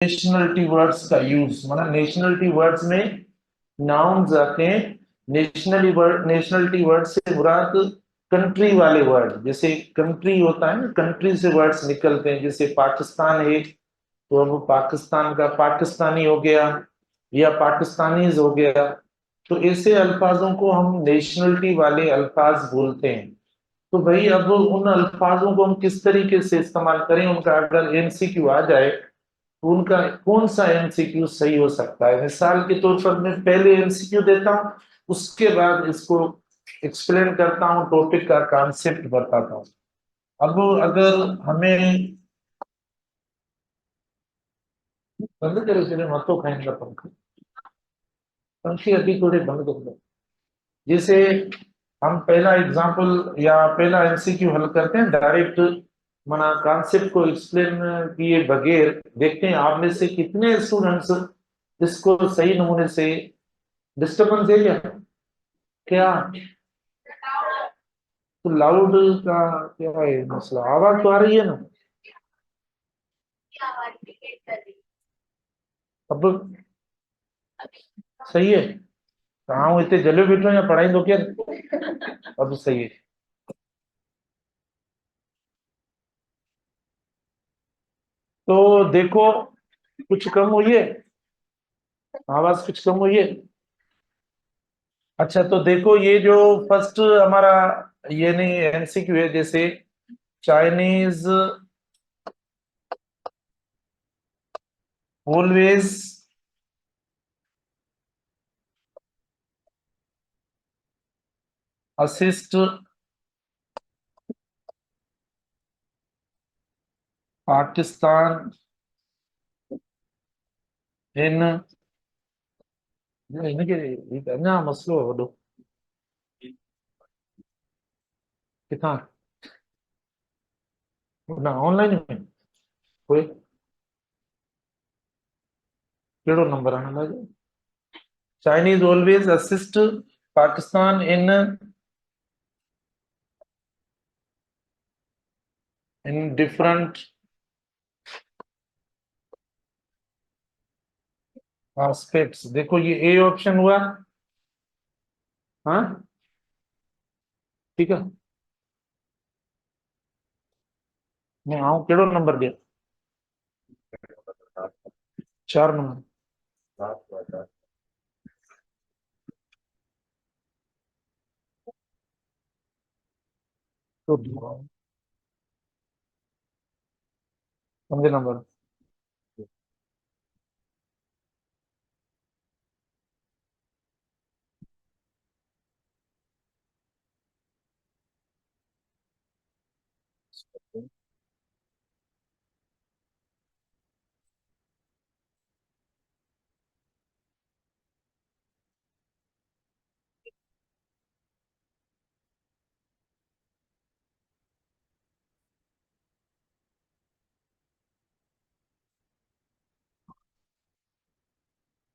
Nationality words का use, मतलब nationality words में नाउन्स आते हैं। नेशनलिटी वर्ड से मुराद कंट्री वाले वर्ड, जैसे कंट्री होता है ना, कंट्री से वर्ड्स निकलते हैं, जैसे पाकिस्तान है तो अब पाकिस्तान का पाकिस्तानी हो गया या पाकिस्तानीज हो गया। तो ऐसे अल्फाजों को हम नेशनलिटी वाले अल्फाज बोलते हैं। तो भाई अब उन अल्फाजों को हम किस तरीके से इस्तेमाल करें, उनका अगर एमसीक्यू आ जाए तो उनका कौन सा एमसीक्यू सही हो सकता है। मिसाल के तौर पर मैं पहले एमसीक्यू देता हूँ, उसके बाद इसको एक्सप्लेन करता हूँ, टॉपिक का कॉन्सेप्ट बताता हूँ। अब अगर हमें बंद करो, चले मत तो खाएंगे पंखा, पंखे अभी थोड़े बंद कर दो। जैसे हम पहला एग्जांपल या पहला एमसीक्यू हल करते हैं डायरेक्ट, मना कॉन्सेप्ट को एक्सप्लेन किए बगैर, देखते हैं आप में से कितने स्टूडेंट्स इसको सही नमूने से। डिस्टर्बेंस है क्या? क्या तो लाउड का क्या है मसला? आवाज तो आ रही है ना? अब सही है? कहाँ हूँ, इतने जले बैठो या पढ़ाई दो क्या? अब सही है। तो देखो, कुछ कम हुई है, आवाज कुछ कम हुई है। अच्छा तो देखो, ये जो फर्स्ट हमारा, ये नहीं एमसीक्यू है, जैसे चाइनीज ऑलवेज असिस्ट पाकिस्तान इन, इनके अञा मसलो वॾो किथां ना ऑनलाइन में कोई कहिड़ो नंबर आहे हुनजो? Chinese always assist Pakistan in different aspects. देखो ये ए ऑप्शन हुआ। हाँ ठीक है, मैं आऊँ केड़ो नंबर दिया? 4 नंबर। तो 5 नंबर।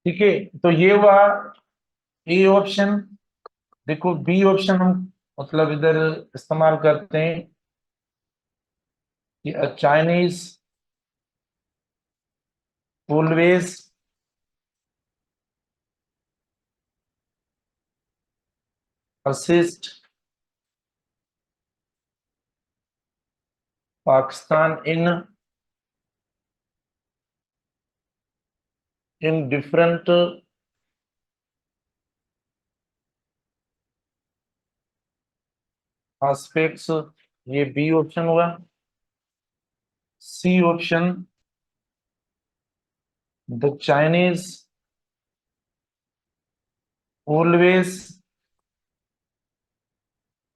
ठीक है, तो ये हुआ ए ऑप्शन। देखो बी ऑप्शन हम मतलब इधर इस्तेमाल करते हैं कि Chinese always assist Pakistan in different aspects. ये बी ऑप्शन हुआ। C option, the Chinese always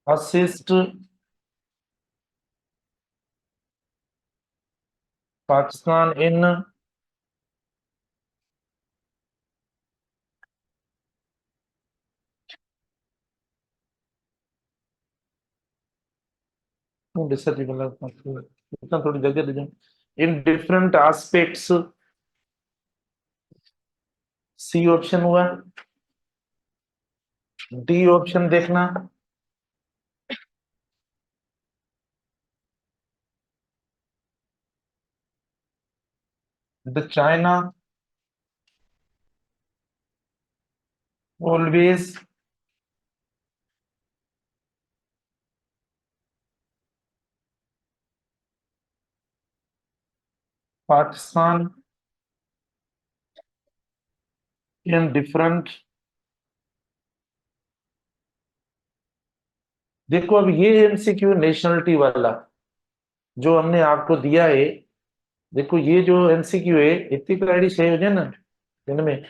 assist Pakistan in इतना थोड़ी जगह दे दें, in different aspects. C option हुआ। डी ऑप्शन देखना, the China always Pakistan in different. देखो अब ये एमसीक्यू नेशनलिटी वाला जो हमने आपको दिया है, देखो ये जो एमसीक्यू है इतनी तो आईडी सेव है ना इनमें,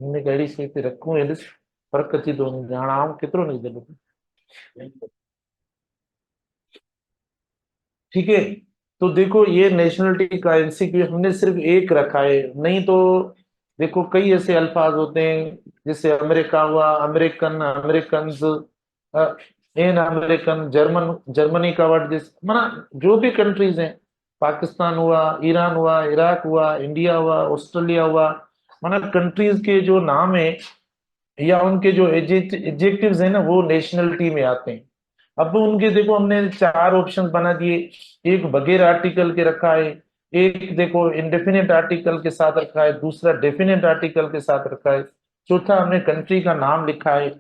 इनमें आईडी सेव पे रखूं एलिस फर्क कची तो जाना हूं कितरो नहीं दे। ठीक है, तो देखो ये नेशनलिटी का एमसीक्यू हमने सिर्फ एक रखा है, नहीं तो देखो कई ऐसे अल्फाज होते हैं जैसे अमेरिका हुआ, American, American, in American, German, Germany का वर्ड जिस माना जो भी कंट्रीज हैं, पाकिस्तान हुआ, ईरान हुआ, इराक हुआ, इंडिया हुआ, ऑस्ट्रेलिया हुआ, माना कंट्रीज के जो नाम है या उनके जो एडजेक्टिव्स हैं ना वो नेशनलिटी में आते हैं। अब उनके देखो हमने चार ऑप्शन बना दिए, एक बगैर आर्टिकल के रखा है, एक देखो इंडेफिनिट आर्टिकल के साथ रखा है, दूसरा डेफिनेट आर्टिकल के साथ रखा है, चौथा हमने कंट्री का नाम लिखा है,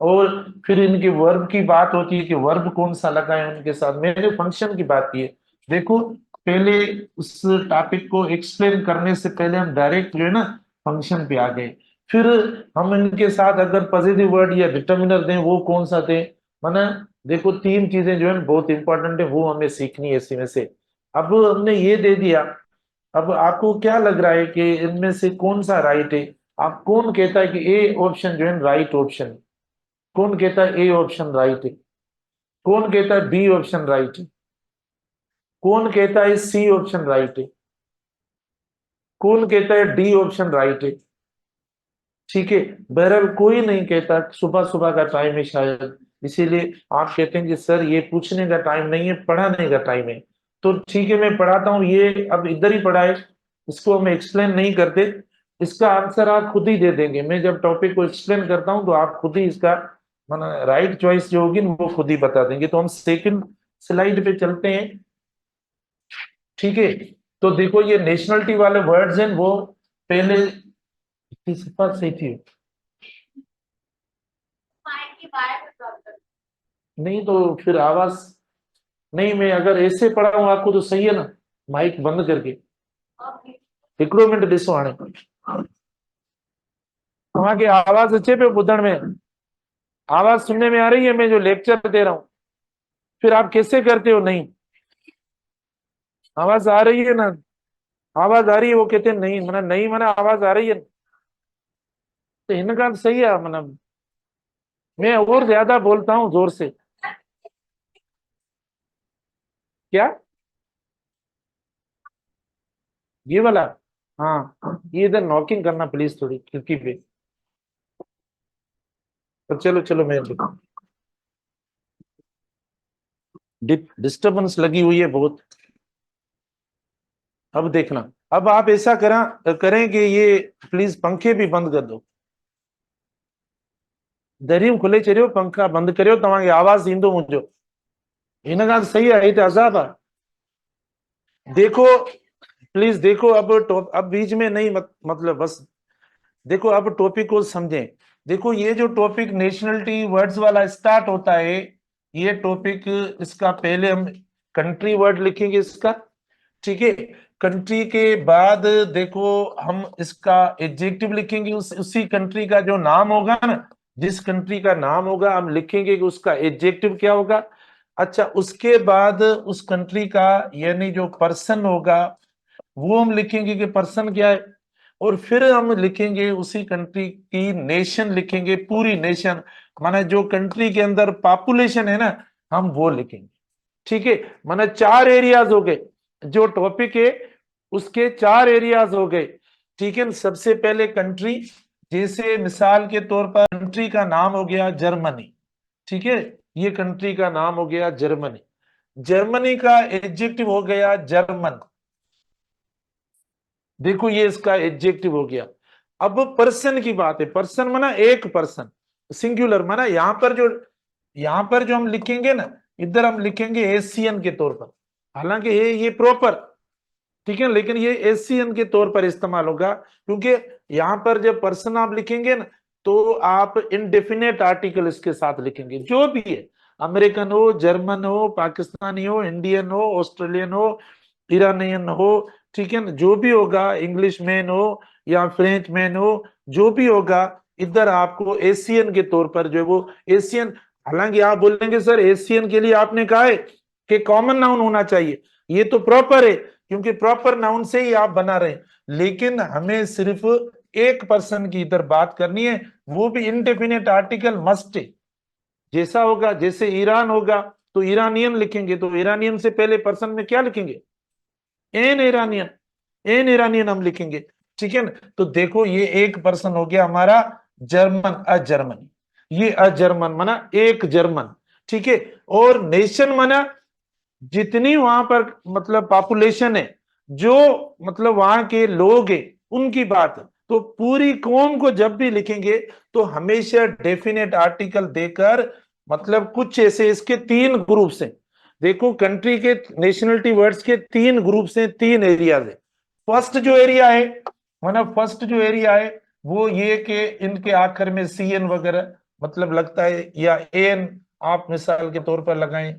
और फिर इनके वर्ब की बात होती है कि वर्ब कौन सा लगा है उनके साथ। मैंने फंक्शन की बात की है। देखो पहले उस टॉपिक को एक्सप्लेन करने से पहले हम डायरेक्ट जो है ना फंक्शन पे आ गए, फिर हम इनके साथ अगर पॉजिटिव वर्ड या डिटर्मिनर दें वो कौन सा दें, माना देखो तीन चीजें जो है बहुत इंपॉर्टेंट है वो हमें सीखनी है इसी में से। अब हमने ये दे दिया, अब आपको क्या लग रहा है कि इनमें से कौन सा राइट है? आप कौन कहता है कि ए ऑप्शन जो है राइट ऑप्शन है? कौन कहता है ए ऑप्शन राइट है? कौन कहता है बी ऑप्शन राइट है? कौन कहता है सी ऑप्शन राइट है? कौन कहता है डी ऑप्शन राइट है? ठीक है, बहरहाल कोई नहीं कहता, सुबह सुबह का टाइम है शायद, इसीलिए आप कहते हैं कि सर ये पूछने का टाइम नहीं है, पढ़ाने का टाइम है। तो ठीक है मैं पढ़ाता हूँ, ये अब इधर ही पढ़ा है, इसको हम एक्सप्लेन नहीं करते, इसका आंसर आप खुद ही दे देंगे। मैं जब टॉपिक को एक्सप्लेन करता हूँ तो आप खुद ही इसका माना राइट चॉइस जो होगी वो खुद ही बता देंगे। तो हम सेकंड स्लाइड पे चलते हैं। ठीक है, तो देखो ये नेशनलिटी वाले वर्ड्स हैं वो पहले इतनी सफा सही थी, नहीं तो फिर आवाज नहीं, मैं अगर ऐसे पढ़ाऊँ आपको तो सही है ना, माइक बंद करके हिकिड़ो मिनट ॾिसो हाणे तव्हांखे आवाज अचे पियो ॿुधण में? आवाज सुनने में आ रही है मैं जो लेक्चर दे रहा हूँ? फिर आप कैसे करते हो नहीं? आवाज आ रही है ना? आवाज आ रही है वो कहते हैं नहीं, मना नहीं, मना आवाज आ रही है तो इनका सही है, मना मैं और ज्यादा बोलता हूँ जोर से। क्या ये वाला? हाँ ये इधर नॉकिंग करना प्लीज थोड़ी खिड़की पे। तो चलो चलो मैं डिस्टरबेंस लगी हुई है बहुत। अब देखना, अब आप ऐसा करें कि ये प्लीज पंखे भी बंद कर दो, दरियूं खुले छॾियो, पंखा बंद करियो, तव्हांखे आवाज़ ईंदो मुंहिंजो, हिन खां सही आहे, हीअ त अज़ाब आहे। देखो प्लीज देखो, अब बीच में नहीं मतलब बस देखो अब टॉपिक को समझें। देखो ये जो टॉपिक नेशनलिटी वर्ड्स वाला स्टार्ट होता है, ये टॉपिक इसका पहले हम कंट्री वर्ड लिखेंगे इसका, ठीक है, कंट्री के बाद देखो हम इसका एडजेक्टिव लिखेंगे, उसी कंट्री का जो नाम होगा ना, जिस कंट्री का नाम होगा हम लिखेंगे कि उसका एडजेक्टिव क्या होगा। अच्छा उसके बाद उस कंट्री का यानी जो पर्सन होगा वो हम लिखेंगे कि पर्सन क्या है, और फिर हम लिखेंगे उसी कंट्री की नेशन, लिखेंगे पूरी नेशन, माने जो कंट्री के अंदर पॉपुलेशन है ना हम वो लिखेंगे। ठीक है, माने चार एरियाज हो गए, जो टॉपिक है उसके चार एरियाज हो गए। ठीक है, सबसे पहले कंट्री, जैसे मिसाल के तौर पर कंट्री का नाम हो गया जर्मनी, ठीक है, ये कंट्री का नाम हो गया जर्मनी, जर्मनी का एडजेक्टिव हो गया जर्मन, देखो ये इसका एडजेक्टिव हो गया। अब पर्सन की बात है, पर्सन माना एक पर्सन, सिंगुलर, माना यहां पर जो हम लिखेंगे ना, इधर हम लिखेंगे एशियन के तौर पर, हालांकि ये प्रॉपर ठीक है, लेकिन ये एशियन के तौर पर इस्तेमाल होगा, क्योंकि यहाँ पर जब पर्सन आप लिखेंगे ना, तो आप इनडेफिनेट आर्टिकल इसके साथ लिखेंगे, जो भी है, अमेरिकन हो, जर्मन हो, पाकिस्तानी हो, इंडियन हो, ऑस्ट्रेलियन हो, ईरानियन हो, ठीक है ना, जो भी होगा, इंग्लिश मैन हो या फ्रेंच मैन हो, जो भी होगा, इधर आपको एशियन के तौर पर जो है वो एशियन, हालांकि आप बोलेंगे सर एशियन के लिए आपने कहा है कि कॉमन नाउन होना चाहिए, ये तो प्रॉपर है, क्योंकि प्रॉपर नाउन से ही आप बना रहे हैं, लेकिन हमें सिर्फ एक पर्सन की इधर बात करनी है, वो भी इनडेफिनेट आर्टिकल मस्ट है। जैसा होगा, जैसे ईरान होगा तो ईरानियन लिखेंगे, तो ईरानियन से पहले पर्सन में क्या लिखेंगे, एन ईरानियन, एन ईरानियन हम लिखेंगे, ठीक है ना। तो देखो ये एक पर्सन हो गया हमारा जर्मन, अ जर्मनी, ये अ जर्मन माना एक जर्मन, ठीक है। और नेशन माना जितनी वहां पर मतलब पॉपुलेशन है, जो मतलब वहां के लोग हैं उनकी बात, तो पूरी कौम को जब भी लिखेंगे तो हमेशा डेफिनेट आर्टिकल देकर, मतलब कुछ ऐसे इसके तीन ग्रुप्स हैं, देखो कंट्री के नेशनलिटी वर्ड्स के तीन ग्रुप्स हैं, तीन एरियाज है। फर्स्ट जो एरिया है, मतलब फर्स्ट जो एरिया है वो ये कि इनके आखिर में सी एन वगैरह मतलब लगता है, या एन आप मिसाल के तौर पर लगाएं,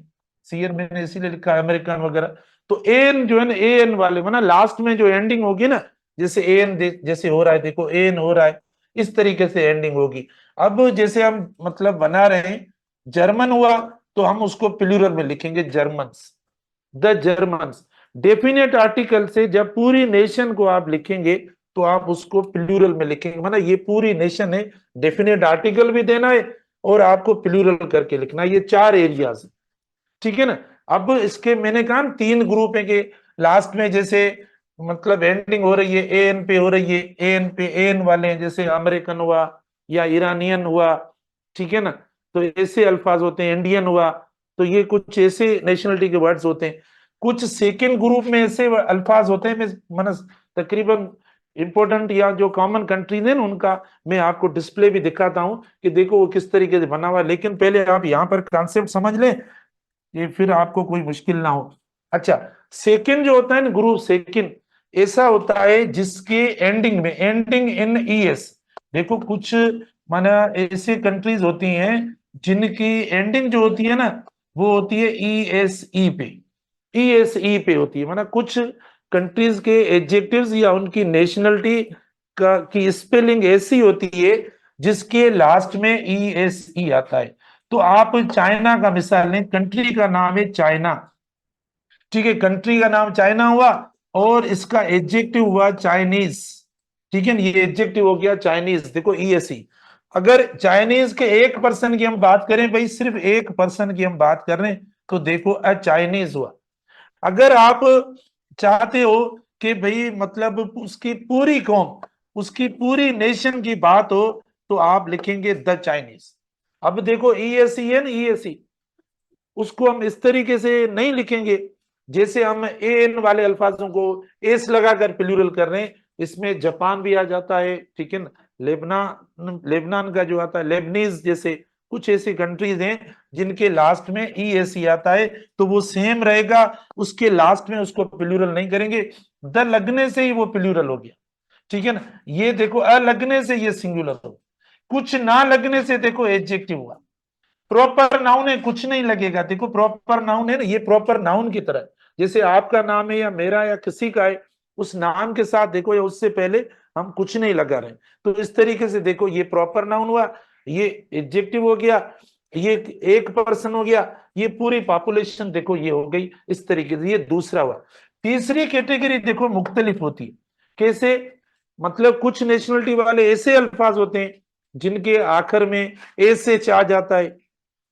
सीएन मैंने इसीलिए लिखा है अमेरिकन वगैरह, तो एन जो है ना, एन वाले माना लास्ट में जो एंडिंग होगी ना, जैसे एन जैसे हो रहा है, देखो एन हो रहा है, इस तरीके से एंडिंग होगी। अब जैसे हम मतलब बना रहे हैं, जर्मन हुआ तो हम उसको प्लूरल में लिखेंगे Germans, the Germans. Definite article से जब पूरी नेशन को आप लिखेंगे तो आप उसको प्लूरल में लिखेंगे, माना ये पूरी नेशन है, डेफिनेट आर्टिकल भी देना है और आपको प्लूरल करके लिखना है, ये चार एरियाज है, ठीक है ना। अब इसके मैंने कहा तीन ग्रुप है कि लास्ट में जैसे मतलब एंडिंग हो रही है एन पे हो रही है, एन पे एन वाले हैं, जैसे अमेरिकन हुआ या ईरानियन हुआ, ठीक है ना, तो ऐसे अल्फाज होते हैं, इंडियन हुआ, तो ये कुछ ऐसे नेशनलिटी के वर्ड्स होते हैं। कुछ सेकेंड ग्रुप में ऐसे अल्फाज होते हैं, मैं तकरीबन इंपॉर्टेंट या जो कॉमन कंट्रीज है ना उनका मैं आपको डिस्प्ले भी दिखाता हूं कि देखो वो किस तरीके से बना हुआ है, लेकिन पहले आप यहाँ पर कॉन्सेप्ट समझ लें, ये फिर आपको कोई मुश्किल ना हो। अच्छा, सेकंड जो होता है ना ग्रुप सेकंड, ऐसा होता है जिसके एंडिंग में एंडिंग इन ईएस, देखो कुछ माना ऐसी कंट्रीज होती हैं जिनकी एंडिंग जो होती है ना वो होती है ईएसई पे, ईएसई पे होती है, माना कुछ कंट्रीज के एडजेक्टिव्स या उनकी नेशनलिटी का की स्पेलिंग ऐसी होती है जिसके लास्ट में ईएसई आता है। तो आप चाइना का मिसाल लें, कंट्री का नाम है चाइना, ठीक है, कंट्री का नाम चाइना हुआ और इसका एडजेक्टिव हुआ चाइनीज, ठीक है, ये एडजेक्टिव हो गया चाइनीज, देखो ईएसई। अगर चाइनीज के एक पर्सन की हम बात करें, भाई सिर्फ एक पर्सन की हम बात कर रहे हैं, तो देखो अ चाइनीज हुआ। अगर आप चाहते हो कि भाई मतलब उसकी पूरी कौम, उसकी पूरी नेशन की बात हो, तो आप लिखेंगे द चाइनीज। अब देखो ईएसई है ना, ईएसई उसको हम इस तरीके से नहीं लिखेंगे जैसे हम एन वाले अल्फाजों को एस लगाकर प्लूरल कर रहे हैं, इसमें जापान भी आ जाता है, ठीक है ना, लेबनान, लेबनान का जो आता है लेबनीज, जैसे कुछ ऐसी कंट्रीज हैं जिनके लास्ट में ई एस ई आता है, तो वो सेम रहेगा, उसके लास्ट में उसको प्लूरल नहीं करेंगे, द लगने से ही वो प्लूरल हो गया, ठीक है ना। ये देखो अ लगने से ये सिंगुलर हो, कुछ ना लगने से देखो एडजेक्टिव हुआ, प्रॉपर नाउन है कुछ नहीं लगेगा, देखो प्रॉपर नाउन है ना, ये प्रॉपर नाउन की तरह, जैसे आपका नाम है या मेरा या किसी का है, उस नाम के साथ देखो या उससे पहले हम कुछ नहीं लगा रहे, तो इस तरीके से देखो ये प्रॉपर नाउन हुआ, ये एडजेक्टिव हो गया, ये एक पर्सन हो गया, ये पूरी पॉपुलेशन देखो ये हो गई, इस तरीके से ये दूसरा हुआ। तीसरी कैटेगरी देखो मुख्तलिफ होती है, कैसे, मतलब कुछ नेशनलिटी वाले ऐसे अल्फाज होते हैं जिनके आखिर में एस एच आ जाता है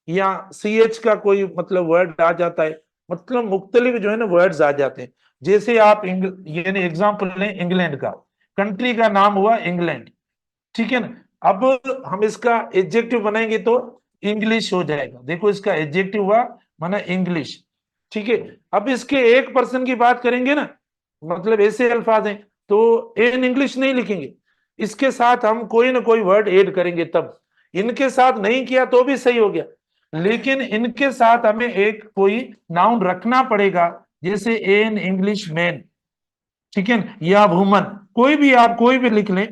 या सी एच का कोई मतलब वर्ड आ जाता है, मतलब मुख्तलिफ जो है ना वर्ड्स आ जाते हैं। जैसे आप यानी एग्जाम्पल लें इंग्लैंड का, कंट्री का नाम हुआ इंग्लैंड, ठीक है ना, अब हम इसका एडजेक्टिव बनाएंगे तो इंग्लिश हो जाएगा, देखो इसका एडजेक्टिव हुआ माना इंग्लिश, ठीक है। अब इसके एक पर्सन की बात करेंगे ना, मतलब ऐसे अल्फाज हैं, तो इन इंग्लिश नहीं लिखेंगे, इसके साथ हम कोई ना कोई वर्ड ऐड करेंगे, तब इनके साथ नहीं किया तो भी सही हो गया, लेकिन इनके साथ हमें एक कोई नाउन रखना पड़ेगा, जैसे एन इंग्लिश मैन, ठीक है, या वुमन, कोई भी आप कोई भी लिख लें,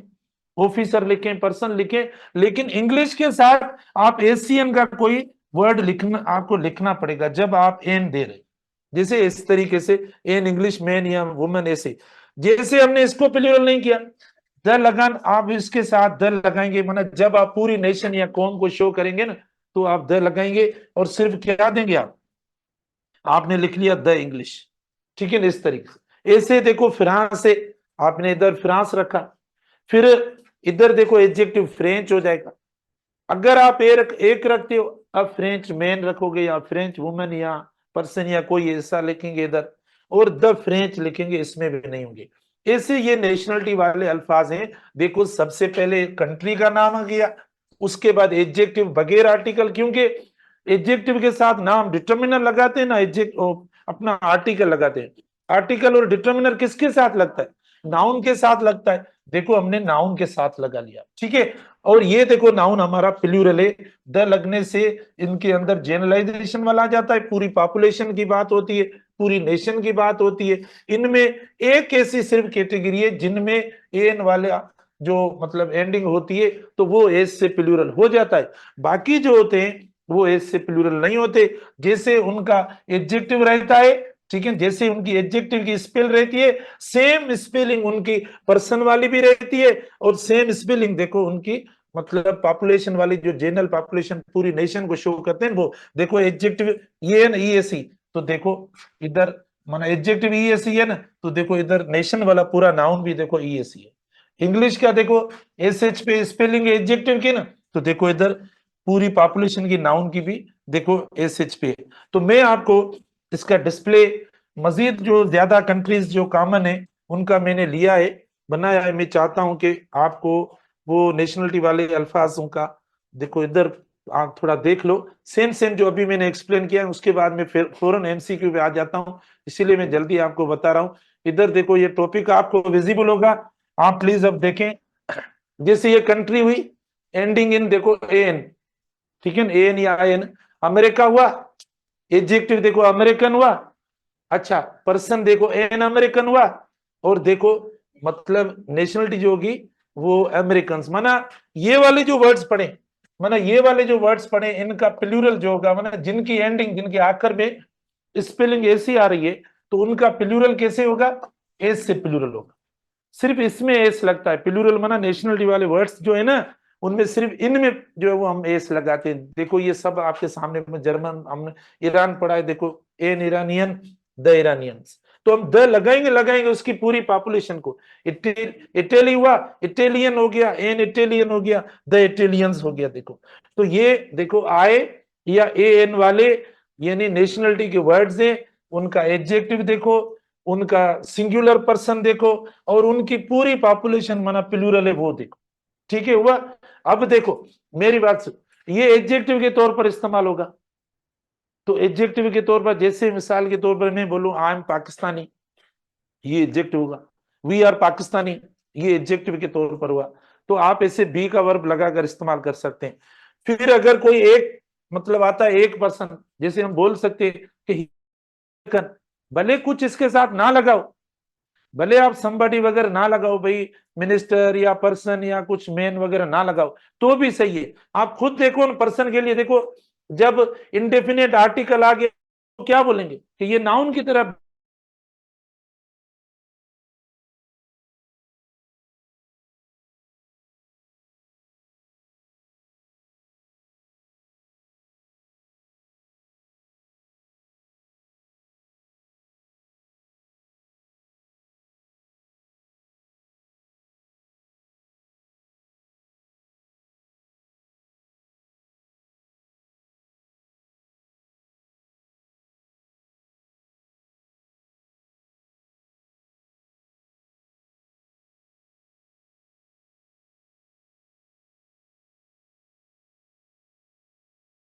ऑफिसर लिखें, पर्सन लिखें, लेकिन इंग्लिश के साथ आप एशियन का कोई वर्ड लिखना, आपको लिखना पड़ेगा जब आप एन दे रहे, जैसे इस तरीके से एन इंग्लिश मैन या वुमन, ऐसे जैसे हमने इसको प्लूरल नहीं किया, द लगान आप इसके साथ द लगाएंगे, मतलब जब आप पूरी नेशन या कौम को शो करेंगे ना, तो आप द लगाएंगे और सिर्फ क्या देंगे आप, आपने लिख लिया द इंग्लिश, ठीक है, इस तरीके से। ऐसे देखो फ्रांस से आपने इधर फ्रांस रखा, फिर इधर देखो एडजेक्टिव फ्रेंच हो जाएगा। अगर आप एक रखते हो, अब फ्रेंच मैन रखोगे या फ्रेंच वुमन या पर्सन या कोई ऐसा लिखेंगे इधर, और द फ्रेंच लिखेंगे, इसमें भी नहीं होंगे। ऐसे ये नेशनलिटी वाले अल्फाज हैं। देखो सबसे पहले कंट्री का नाम आ गया, उसके बाद एडजेक्टिव बगैर आर्टिकल, क्योंकि एडजेक्टिव के साथ नाम डिटर्मिनर लगाते हैं ना, एडजेक्ट अपना आर्टिकल लगाते हैं। आर्टिकल और डिटर्मिनर किसके साथ लगता है, नाउन के साथ लगता है। देखो हमने नाउन के साथ लगा लिया, ठीक है। और ये देखो नाउन हमारा प्लूरल है, द लगने से इनके अंदर जनरलाइजेशन वाला आ जाता है, पूरी पॉपुलेशन की बात होती है, पूरी नेशन की बात होती है। इनमें एक ऐसी सिर्फ कैटेगरी है जिनमें एन वाले जो मतलब एंडिंग होती है, तो वो एस से प्लूरल हो जाता है। बाकी जो होते हैं वो एस से प्लूरल नहीं होते। जैसे उनका एडजेक्टिव रहता है, ठीक है, जैसे उनकी एडजेक्टिव की स्पेल रहती है, सेम स्पेलिंग उनकी पर्सन वाली भी रहती है, और सेम स्पेलिंग देखो उनकी मतलब पॉपुलेशन वाली, जो जनरल पॉपुलेशन पूरी नेशन को शो करते हैं वो देखो एडजेक्टिव ये है ना, ईएसई, तो देखो इधर माना एडजेक्टिव ईएसई है ना, तो देखो इधर नेशन वाला पूरा नाउन भी देखो ईएसई है। इंग्लिश का देखो एसएच पे स्पेलिंग एडजेक्टिव की ना, तो देखो इधर पूरी पॉपुलेशन की नाउन की भी देखो एसएच पे। तो मैं आपको इसका डिस्प्ले मजीद जो ज्यादा कंट्रीज जो कॉमन है उनका मैंने लिया है, बनाया है। मैं चाहता हूं कि आपको वो नेशनलिटी वाले अल्फाजों का देखो इधर आप थोड़ा देख लो, सेम सेम जो अभी मैंने एक्सप्लेन किया है, उसके बाद में फिर फौरन एमसीक्यू पे आ जाता हूं, इसीलिए मैं जल्दी आपको बता रहा हूं। इधर देखो ये टॉपिक आपको विजिबल होगा, आप प्लीज अब देखें। जैसे ये कंट्री हुई एंडिंग इन देखो एन, ठीक है, एन या एन, अमेरिका हुआ, एडजेक्टिव देखो अमेरिकन हुआ, अच्छा पर्सन देखो एन अमेरिकन हुआ, और देखो मतलब नेशनलिटी जो होगी वो अमेरिकन। माना ये वाले जो वर्ड्स पढ़े, माना ये वाले जो वर्ड्स पढ़े इनका प्लूरल जो होगा, माना जिनकी एंडिंग जिनके आखिर में स्पेलिंग ऐसी आ रही है, तो उनका प्लूरल कैसे होगा, एस से प्लूरल होगा। सिर्फ इसमें एस लगता है, प्लूरल माना नेशनलिटी वाले वर्ड्स जो है ना, उनमें सिर्फ इनमें जो है वो हम एस लगाते हैं। देखो ये सब आपके सामने में, जर्मन हमने ईरान पढ़ा है, देखो एन ईरानियन, द ईरानियंस, तो हम द लगाएंगे लगाएंगे उसकी पूरी पॉपुलेशन को। इटली हुआ, इटालियन हो गया, एन इटालियन हो गया, द इटालियंस हो गया। देखो तो ये देखो आए या ए एन वाले यानी नेशनलिटी के वर्ड्स हैं, उनका एडजेक्टिव देखो, उनका सिंगुलर पर्सन देखो, और उनकी पूरी पॉपुलेशन माना प्लूरल है वो देखो, ठीक है हुआ। अब देखो मेरी बात सुन, ये एडजेक्टिव के तौर पर इस्तेमाल होगा, तो एडजेक्टिव के तौर पर जैसे मिसाल के तौर पर मैं बोलूं आई एम पाकिस्तानी, ये एडजेक्टिव होगा। वी आर पाकिस्तानी, ये एडजेक्टिव के तौर पर हुआ। तो आप ऐसे बी का वर्ब लगाकर इस्तेमाल कर सकते हैं। फिर अगर कोई एक मतलब आता है एक पर्सन, जैसे हम बोल सकते हैं कि भले कुछ इसके साथ ना लगाओ, भले आप somebody वगैरह ना लगाओ भाई, मिनिस्टर या पर्सन या कुछ मैन वगैरह ना लगाओ तो भी सही है। आप खुद देखो पर्सन के लिए देखो, जब इंडेफिनेट आर्टिकल आ गया तो क्या बोलेंगे कि ये नाउन की तरह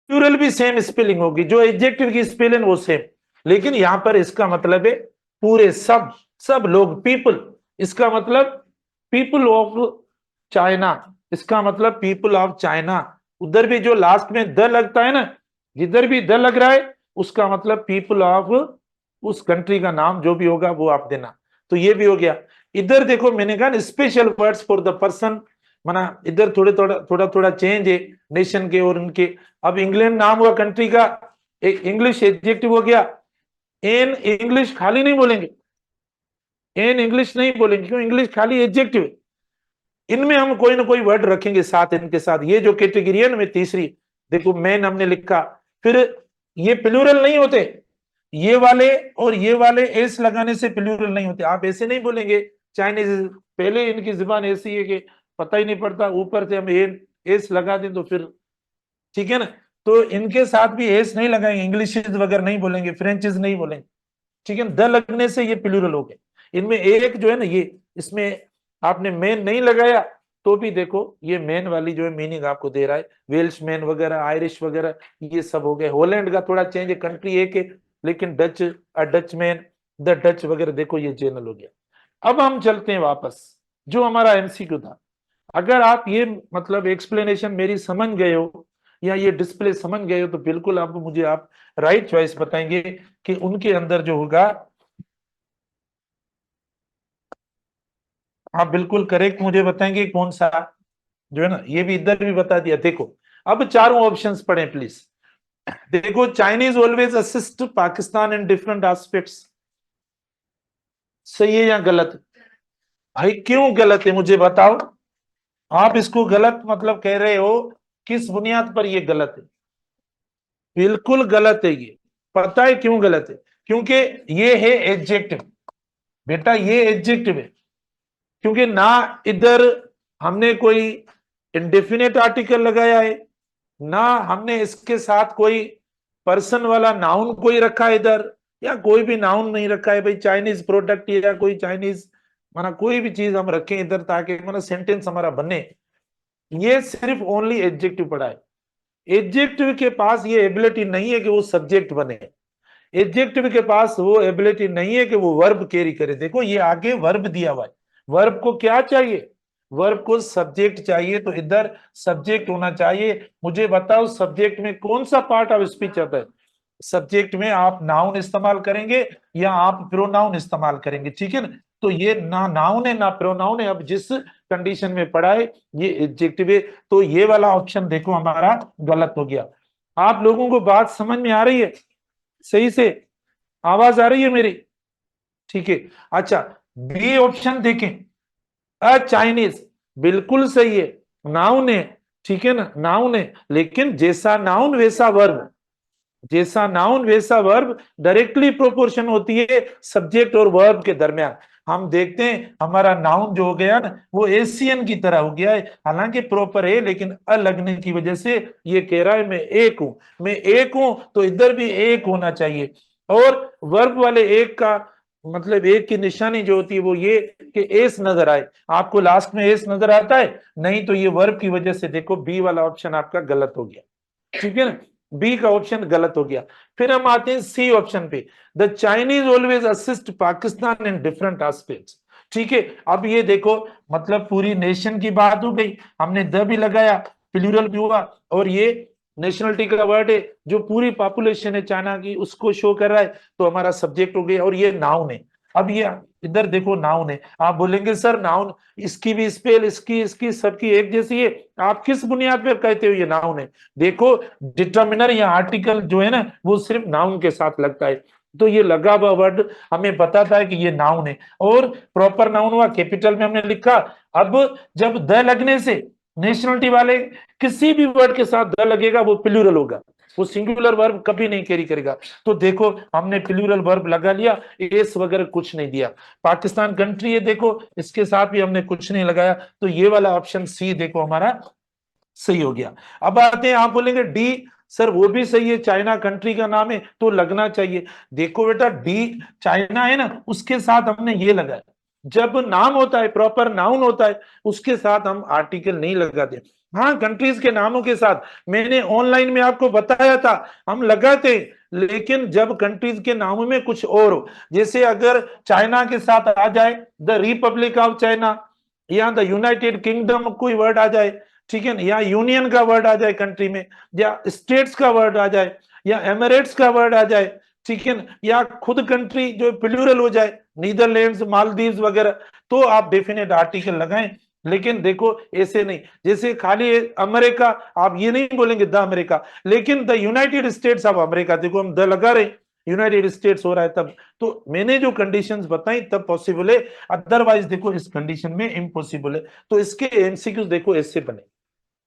प्लूरल भी सेम स्पेलिंग होगी, जो एडजेक्टिव की स्पेलिंग वो सेम, लेकिन यहां पर इसका मतलब है पूरे सब सब लोग, पीपल, इसका मतलब पीपल ऑफ चाइना, इसका मतलब पीपल ऑफ चाइना। उधर भी जो लास्ट में द लगता है ना, जिधर भी द लग रहा है उसका मतलब पीपल ऑफ उस कंट्री का नाम जो भी होगा वो आप देना। तो ये भी हो गया। इधर देखो मैंने कहा special words for the person, माना इधर थोड़ा थोड़ा चेंज है नेशन के और उनके। अब इंग्लैंड नाम हुआ कंट्री का, एक इंग्लिश एडजेक्टिव हो गया। इन इंग्लिश खाली नहीं बोलेंगे, इन इंग्लिश नहीं बोलेंगे, क्यों? इंग्लिश खाली एडजेक्टिव है। इनमें हम कोई ना कोई वर्ड रखेंगे साथ, इनके साथ। ये जो कैटेगरी है ना में तीसरी, देखो मैन हमने लिखा, फिर ये प्लूरल नहीं होते, ये वाले और ये वाले एस लगाने से प्लूरल नहीं होते। आप ऐसे नहीं बोलेंगे चाइनीज, पहले इनकी जुबान ऐसी है कि पता ही नहीं पड़ता, ऊपर से हम एस लगा दें तो फिर ठीक है ना। तो इनके साथ भी एस नहीं लगाएंगे, इंग्लिश वगैरह नहीं बोलेंगे, फ्रेंचेस नहीं बोलेंगे, ठीक है। द लगने से ये प्लूरल हो गए। इनमें एक जो है ना, ये इसमें आपने मेन नहीं लगाया तो भी देखो ये मेन वाली जो है मीनिंग आपको दे रहा है। वेल्श मैन वगैरह, आयरिश वगैरह, ये सब हो गए। हॉलैंड का थोड़ा चेंज है, कंट्री एक है, लेकिन Dutch, Dutch man, the Dutch वगैरह, देखो ये जनरल हो गया। अब हम चलते हैं वापस, जो हमारा एमसीक्यू था। अगर आप ये मतलब एक्सप्लेनेशन मेरी समझ गए हो या ये डिस्प्ले समझ गए हो, तो बिल्कुल आप मुझे आप राइट चॉइस बताएंगे कि उनके अंदर जो होगा। आप बिल्कुल करेक्ट मुझे बताएंगे कौन सा जो है ना, ये भी इधर भी बता दिया। देखो अब चारों ऑप्शंस पढ़ें प्लीज। देखो, Chinese always assist Pakistan in different aspects, सही है या गलत? भाई क्यों गलत है मुझे बताओ। आप इसको गलत मतलब कह रहे हो, किस बुनियाद पर ये गलत है? बिल्कुल गलत है ये। पता है क्यों गलत है? क्योंकि ये है एडजेक्टिव, बेटा ये एडजेक्टिव है। क्योंकि ना इधर हमने कोई इंडेफिनेट आर्टिकल लगाया है, ना हमने इसके साथ कोई पर्सन वाला नाउन कोई रखा है इधर, या कोई भी नाउन नहीं रखा है भाई चाइनीज प्रोडक्ट या कोई चाइनीज, माना कोई भी चीज हम रखें इधर ताकि माना सेंटेंस हमारा बने। ये सिर्फ ओनली एडजेक्टिव पड़ा है। एडजेक्टिव के पास ये एबिलिटी नहीं है कि वो सब्जेक्ट बने, एडजेक्टिव के पास वो एबिलिटी नहीं है कि वो वर्ब कैरी करे। देखो ये आगे वर्ब दिया हुआ है, वर्ब को क्या चाहिए? वर्ब को सब्जेक्ट चाहिए, तो इधर सब्जेक्ट होना चाहिए। मुझे बताओ सब्जेक्ट में कौन सा पार्ट ऑफ स्पीच आता है? सब्जेक्ट में आप नाउन इस्तेमाल करेंगे या आप प्रोनाउन इस्तेमाल करेंगे, ठीक है ना। तो ये ना नाउन है ना प्रोनाउन है। अब जिस कंडीशन में पड़ा है ये एडजेक्टिव है, तो ये वाला ऑप्शन देखो हमारा गलत हो गया। आप लोगों को बात समझ में आ रही है? सही से आवाज आ रही है मेरी? ठीक है। अच्छा, बी ऑप्शन देखें, अ चाइनीज, बिल्कुल सही है, नाउन है, ठीक है ना, नाउन है। लेकिन जैसा नाउन वैसा वर्ब, जैसा नाउन वैसा वर्ब, डायरेक्टली प्रोपोर्शन होती है सब्जेक्ट और वर्ब के दरमियान। हम देखते हैं हमारा नाउन जो हो गया ना, वो एशियन की तरह हो गया है, हालांकि प्रॉपर है, लेकिन अ लगने की वजह से ये कह रहा है मैं एक हूं, मैं एक हूं, तो इधर भी एक होना चाहिए। और वर्ब वाले एक का मतलब एक की निशानी जो होती है वो ये कि एस नजर आए। आपको लास्ट में एस नजर आता है? नहीं, तो ये वर्ब की वजह से देखो बी वाला ऑप्शन आपका गलत हो गया, ठीक है ना। बी का ऑप्शन गलत हो गया। फिर हम आते हैं सी ऑप्शन पे, the Chinese always assist Pakistan in different aspects, ठीक है। अब ये देखो मतलब पूरी नेशन की बात हो गई, हमने द भी लगाया, प्लूरल भी हुआ, और ये नेशनलिटी का वर्ड है, जो पूरी पॉपुलेशन है चाइना की उसको शो कर रहा है, तो हमारा सब्जेक्ट हो गया। और ये नाउन है। अब ये इधर देखो नाउन है, आप बोलेंगे सर नाउन इसकी भी स्पेल, इसकी इसकी सबकी एक जैसी है, आप किस बुनियाद पर कहते हो ये नाउन है? देखो डिटर्मिनर या आर्टिकल जो है ना वो सिर्फ नाउन के साथ लगता है, तो ये लगा हुआ वर्ड हमें बताता है कि ये नाउन है। और प्रॉपर नाउन हुआ, कैपिटल में हमने लिखा। अब जब द लगने से नेशनलिटी वाले किसी भी वर्ड के साथ द लगेगा वो प्लूरल होगा, वो सिंगुलर वर्ब कभी नहीं कैरी करेगा। तो देखो हमने प्लूरल वर्ब लगा लिया, एस वगैरह कुछ नहीं दिया। पाकिस्तान कंट्री है, देखो इसके साथ भी हमने कुछ नहीं लगाया, तो ये वाला ऑप्शन सी देखो हमारा सही हो गया। अब आते हैं, आप बोलेंगे डी, सर वो भी सही है, चाइना कंट्री का नाम है तो लगना चाहिए। देखो बेटा डी चाइना है ना, उसके साथ हमने ये लगाया। जब नाम होता है, प्रॉपर नाउन होता है, उसके साथ हम आर्टिकल नहीं लगाते। हाँ, कंट्रीज के नामों के साथ मैंने ऑनलाइन में आपको बताया था हम लगाते, लेकिन जब कंट्रीज के नामों में कुछ और हो, जैसे अगर चाइना के साथ आ जाए द रिपब्लिक ऑफ चाइना, या द यूनाइटेड किंगडम कोई वर्ड आ जाए, ठीक है ना, या यूनियन का वर्ड आ जाए कंट्री में, या स्टेट्स का वर्ड आ जाए, या एमिरेट्स का वर्ड आ जाए, ठीक है ना, या खुद कंट्री जो प्लूरल हो जाए, नीदरलैंड्स, मालदीव्स वगैरह, तो आप डेफिनेट आर्टिकल लगाएं। लेकिन देखो ऐसे नहीं, जैसे खाली अमेरिका, आप ये नहीं बोलेंगे द अमेरिका, लेकिन the United states of America, देखो हम द लगा रहे, यूनाइटेड स्टेट्स हो रहा है तब, तो मैंने जो कंडीशंस बताई तब पॉसिबल है, अदरवाइज देखो इस कंडीशन में इम्पॉसिबल है। तो इसके एमसीक्यूज देखो ऐसे बने।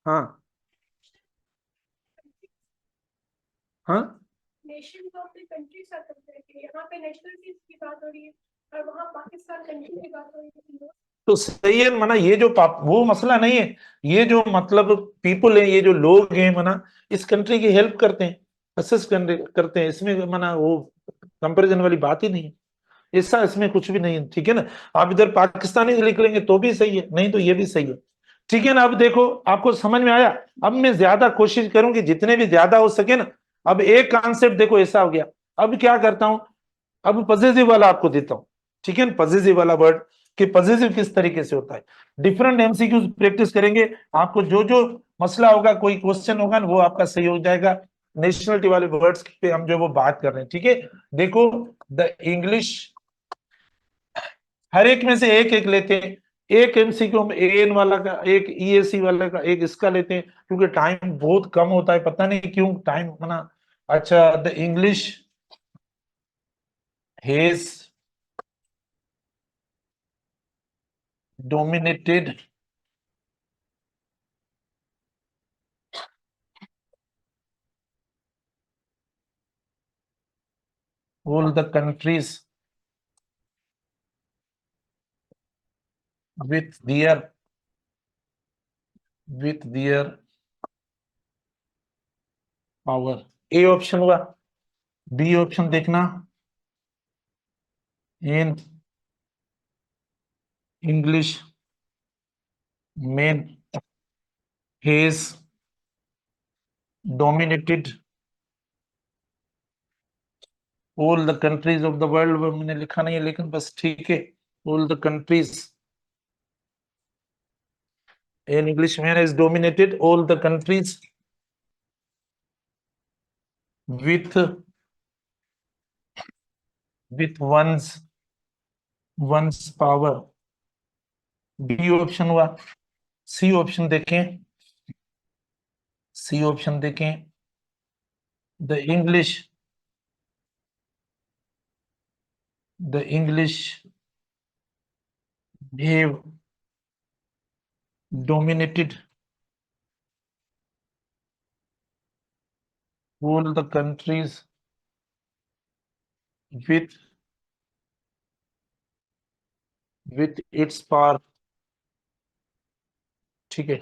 हाँ हाँ, nation of the country sir करते हैं, यहाँ पे नेशनलिटीज की बात हो रही है और वहाँ पाकिस्तान कंट्री की बात हो रही है। तो सही है मना, ये जो वो मसला नहीं है, ये जो मतलब पीपल है, ये जो लोग हैं मना, इस कंट्री की हेल्प करते हैं, असिस्ट करते हैं, इसमें मना वो कंपैरिजन वाली बात ही नहीं है, ऐसा इसमें कुछ भी नहीं है। ठीक है ना, आप इधर पाकिस्तानी लिख लेंगे तो भी सही है, नहीं तो ये भी सही है। ठीक है ना, अब देखो आपको समझ में आया। अब मैं ज्यादा कोशिश करूंगी जितने भी ज्यादा हो सके ना। अब एक कॉन्सेप्ट देखो ऐसा हो गया, अब क्या करता हूं, अब पॉजिटिव वाला आपको देता हूं। ठीक है, पॉजिटिव वाला वर्ड कि पॉजिटिव किस तरीके से होता है, डिफरेंट एमसीक्यूज प्रैक्टिस करेंगे, आपको जो जो मसला होगा, कोई क्वेश्चन होगा ना, वो आपका सही हो जाएगा। नेशनलिटी वाले वर्ड्स पे हम जो वो बात कर रहे हैं। ठीक है, देखो द इंग्लिश, हर एक में से एक एक लेते हैं, एक एमसीक्यू में एएन वाला का, एक ईएसी वाले का, एक इसका लेते हैं, क्योंकि टाइम बहुत कम होता है, पता नहीं क्यों टाइम मना। अच्छा, the English has dominated all the countries with their power। A option हुआ, बी ऑप्शन देखना, in English man has dominated all the countries of the world, मैंने लिखा नहीं है लेकिन बस ठीक है, all the countries, an Englishman has dominated all the countries with one's power। B option हुआ। सी ऑप्शन देखें, सी ऑप्शन देखें, the English have dominated all the countries with its power। ठीक है,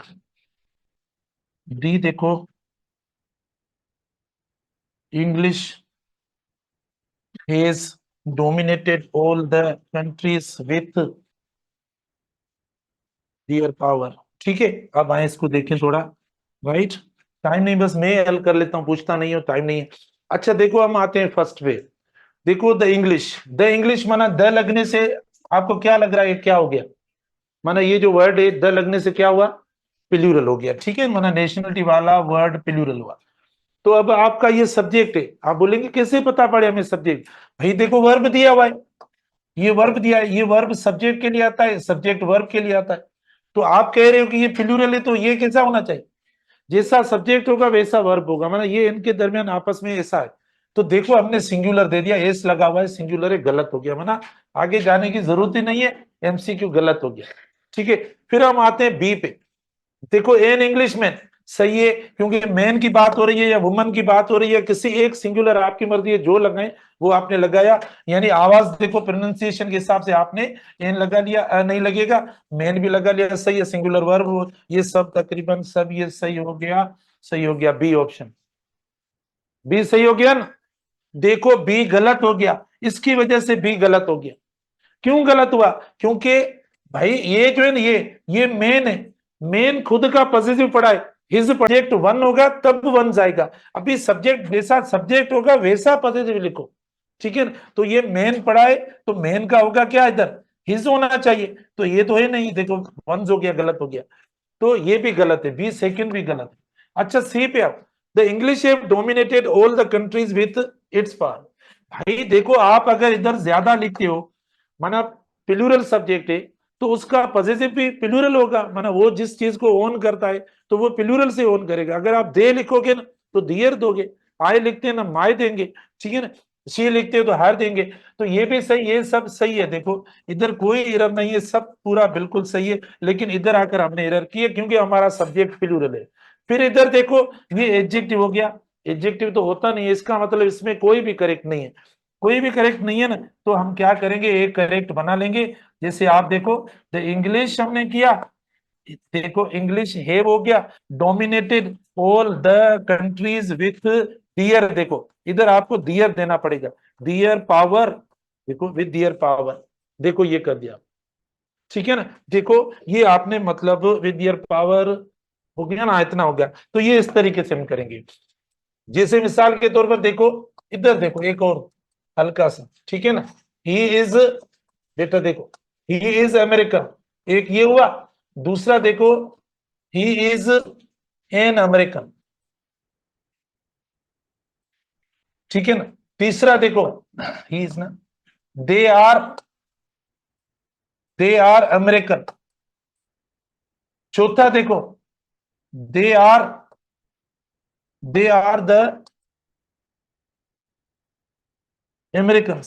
डी देखो, English has dominated all the countries with their power। ठीक है, अब आए इसको देखें थोड़ा, राइट, टाइम नहीं, बस मैं हल कर लेता हूँ, पूछता नहीं हो, टाइम नहीं है। अच्छा देखो, हम आते हैं फर्स्ट पे, देखो द इंग्लिश माना द लगने से आपको क्या लग रहा है, क्या हो गया, माना ये जो वर्ड है द लगने से क्या हुआ, प्लूरल हो गया। ठीक है, माना नेशनलिटी वाला वर्ड प्लूरल हुआ। तो अब आपका ये सब्जेक्ट है, आप बोलेंगे कैसे पता पड़े हमें सब्जेक्ट, भाई देखो वर्ब दिया हुआ है, ये वर्ब दिया है, ये वर्ब सब्जेक्ट के लिए आता है, सब्जेक्ट वर्ब के लिए आता है। तो आप कह रहे हो कि ये प्लूरल है, तो ये कैसा होना चाहिए, जैसा सब्जेक्ट होगा वैसा वर्ब होगा, मतलब ये इनके दरमियान आपस में ऐसा है। तो देखो हमने सिंगुलर दे दिया, एस लगा हुआ है, सिंगुलर है, गलत हो गया, माना आगे जाने की जरूरत ही नहीं है, एमसीक्यू गलत हो गया। ठीक है, फिर हम आते हैं बी पे, देखो एन इंग्लिश मैन सही है, क्योंकि मैन की बात हो रही है या वुमन की बात हो रही है, किसी एक सिंगुलर आपकी मर्जी है, जो लगाए वो आपने लगाया, यानी आवाज देखो प्रोनाउंसिएशन के हिसाब से आपने एन लगा लिया, नहीं लगेगा, मैन भी लगा लिया, सही है, सिंगुलर वर्ब, ये सब तकरीबन सब ये सही हो गया, सही हो गया, बी ऑप्शन, बी सही हो गया ना। देखो बी गलत हो गया, इसकी वजह से बी गलत हो गया, क्यों गलत हुआ, क्योंकि भाई ये जो है ना, ये मेन है, मेन खुद का पॉजिटिव पड़ा है, हिज सब्जेक्ट वन होगा तब वन जाएगा, अभी सब्जेक्ट जैसा सब्जेक्ट होगा वैसा पॉजिटिव लिखो। ठीक है ना, तो ये मेन पड़ा है, तो मेन का होगा क्या इधर, हिज होना चाहिए, तो ये तो है नहीं, देखो वन हो गया, गलत हो गया, तो ये भी गलत है, बी सेकंड भी गलत है। अच्छा सी पे आप, the English have dominated all the countries with its power, भाई देखो, आप अगर इधर ज्यादा लिखते हो, माना प्लूरल सब्जेक्ट है, तो उसका पॉजिटिव भी प्लूरल होगा, माना वो जिस चीज को ओन करता है तो वो प्लूरल से ओन करेगा। अगर आप दे लिखोगे ना तो दियर दोगे, आय लिखते हैं ना माय देंगे, ठीक है ना, शी लिखते हो तो हर देंगे। तो ये भी सही, ये सब सही है। देखो इधर कोई एरर नहीं है, सब पूरा बिल्कुल सही है, लेकिन इधर आकर हमने एरर की है क्योंकि हमारा सब्जेक्ट प्लूरल है। फिर इधर देखो, ये एडजेक्टिव हो गया, एडजेक्टिव तो होता नहीं है, इसका मतलब इसमें कोई भी करेक्ट नहीं है, कोई भी करेक्ट नहीं है ना, तो हम क्या करेंगे, एक करेक्ट बना लेंगे। जैसे आप देखो, द इंग्लिश हमने किया, देखो इंग्लिश हैव हो गया, dominated all the countries with their. देखो इधर आपको डियर देना पड़ेगा, डियर पावर, देखो विद डियर पावर, देखो ये कर दिया, ठीक है ना। देखो ये आपने मतलब विद डियर पावर हो गया ना, इतना हो गया। तो ये इस तरीके से हम करेंगे। जैसे मिसाल के तौर पर देखो, इधर देखो एक और हल्का सा, ठीक है ना, ही इज, बेटा देखो ही इज अमेरिकन, एक ये हुआ। दूसरा देखो, ही इज एन अमेरिकन, ठीक है ना। तीसरा देखो, ही इज ना, they are, they are American. चौथा देखो, they are, they are the American.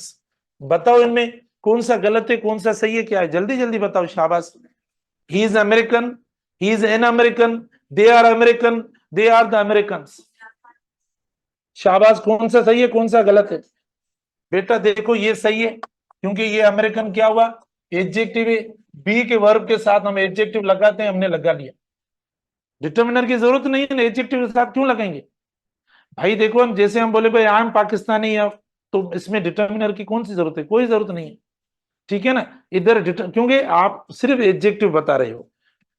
बताओ इनमें कौन सा गलत है, कौन सा सही है, क्या है, जल्दी जल्दी बताओ, शाबाश। He is American, he is an American, they are American, they are the American. शाबाश, कौन सा सही है, कौन सा गलत है? बेटा देखो ये सही है, क्योंकि ये अमेरिकन क्या हुआ, एडजेक्टिव है, बी के वर्ब के साथ हम एडजेक्टिव लगाते हैं, हमने लगा लिया। डिटर्मिनर की जरूरत नहीं है, एडजेक्टिव के साथ क्यों लगाएंगे? भाई देखो, हम जैसे हम बोले भाई आई एम पाकिस्तानी है, तो इसमें डिटर्मिनर की कौन सी जरूरत है, कोई जरूरत नहीं है, ठीक है ना। इधर क्योंकि आप सिर्फ एडजेक्टिव बता रहे हो,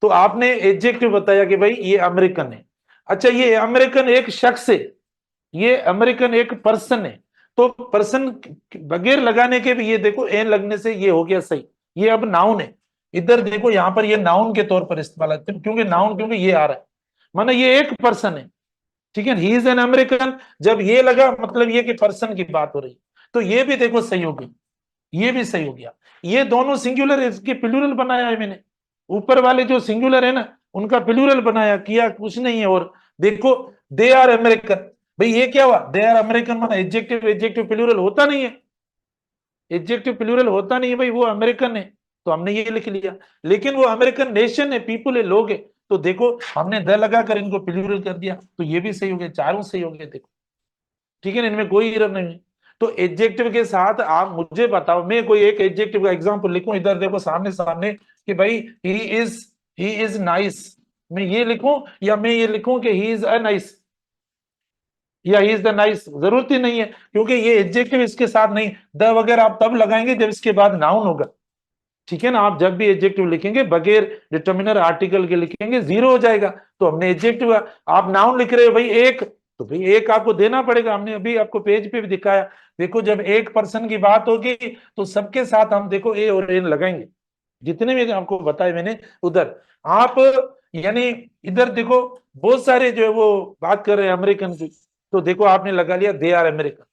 तो आपने एडजेक्टिव बताया कि भाई ये अमेरिकन है। अच्छा, ये अमेरिकन एक शख्स है, ये अमेरिकन एक पर्सन है, तो पर्सन बगैर लगाने के भी ये देखो एन लगने से ये हो गया सही। ये अब नाउन है, इधर देखो यहाँ पर ये नाउन के तौर पर इस्तेमाल है, क्योंकि नाउन, क्योंकि ये आ रहा है, माना ये एक पर्सन है, ठीक है, ही इज एन अमेरिकन। जब ये लगा मतलब ये कि पर्सन की बात हो रही, तो ये भी देखो सही हो गई, ये भी सही हो गया। ये दोनों सिंगुलर, इसके प्लूरल बनाया है मैंने, ऊपर वाले जो सिंगुलर है ना उनका प्लूरल बनाया, किया कुछ नहीं है। और देखो, दे आर अमेरिकन, भाई ये क्या हुआ, दे आर अमेरिकन, माना एडजेक्टिव, एडजेक्टिव प्लूरल होता नहीं है, एडजेक्टिव प्लूरल होता नहीं है, भाई वो अमेरिकन है, तो हमने ये लिख लिया। लेकिन वो अमेरिकन नेशन है, पीपुल है, लोग है, तो देखो हमने द लगाकर इनको प्लूरल कर दिया, तो ये भी सही हो गया, चारों सही हो गए देखो, ठीक है ना, इनमें कोई एरर नहीं है। तो एडजेक्टिव के साथ आप मुझे बताओ, मैं कोई एक एडजेक्टिव का एग्जांपल लिखूं, इधर देखो सामने सामने, कि भाई ही इज नाइस, मैं ये लिखूं या मैं ये लिखूं कि ही इज अ नाइस, या ही इज द नाइस, जरूरत ही नहीं है, क्योंकि ये एडजेक्टिव इसके साथ नहीं, द वगैरह आप तब लगाएंगे जब इसके बाद नाउन होगा, ठीक है ना। आप जब भी एडजेक्टिव लिखेंगे बगैर डिटर्मिनर आर्टिकल के लिखेंगे, जीरो हो जाएगा। तो हमने एडजेक्टिव, आप नाउन लिख रहे हो भाई एक, तो भाई एक आपको देना पड़ेगा, हमने अभी आपको पेज पे भी दिखाया। देखो जब एक पर्सन की बात होगी तो सबके साथ हम देखो ए और एन लगाएंगे, जितने भी आपको बताए मैंने उधर। आप यानी इधर देखो, बहुत सारे जो है वो बात कर रहे हैं अमेरिकन की, तो देखो आपने लगा लिया दे आर अमेरिकन।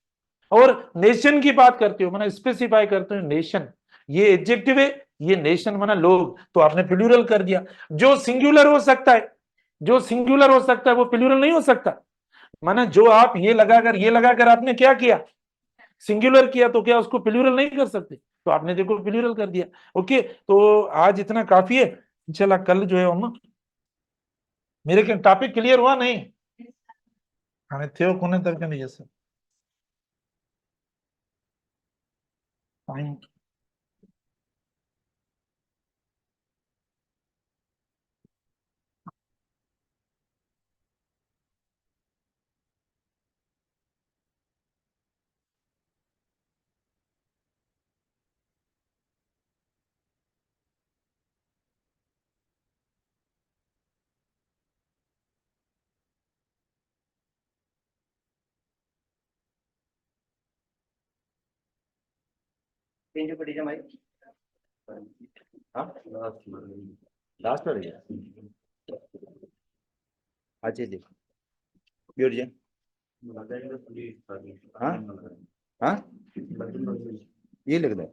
और नेशन की बात करते हो, मैंने स्पेसिफाई करते हो नेशन, ये एडजेक्टिव है, ये नेशन माना लोग, तो आपने प्लूरल कर दिया। जो सिंगुलर हो सकता है, जो सिंगुलर हो सकता है वो प्लूरल नहीं हो सकता, माना जो आप ये लगाकर आपने क्या किया, सिंगुलर किया, तो क्या उसको प्लूरल नहीं कर सकते, तो आपने देखो प्लूरल कर दिया। ओके, तो आज इतना काफी है, चला कल जो है हम, मेरे टॉपिक क्लियर हुआ नहीं? हाँ थे कोने तक नहीं जैसे टाइम। तीन जो पड़ी भाई। हाँ लास्ट वाली है। अच्छा देखो ब्यूटी हाँ हाँ ये लिख दें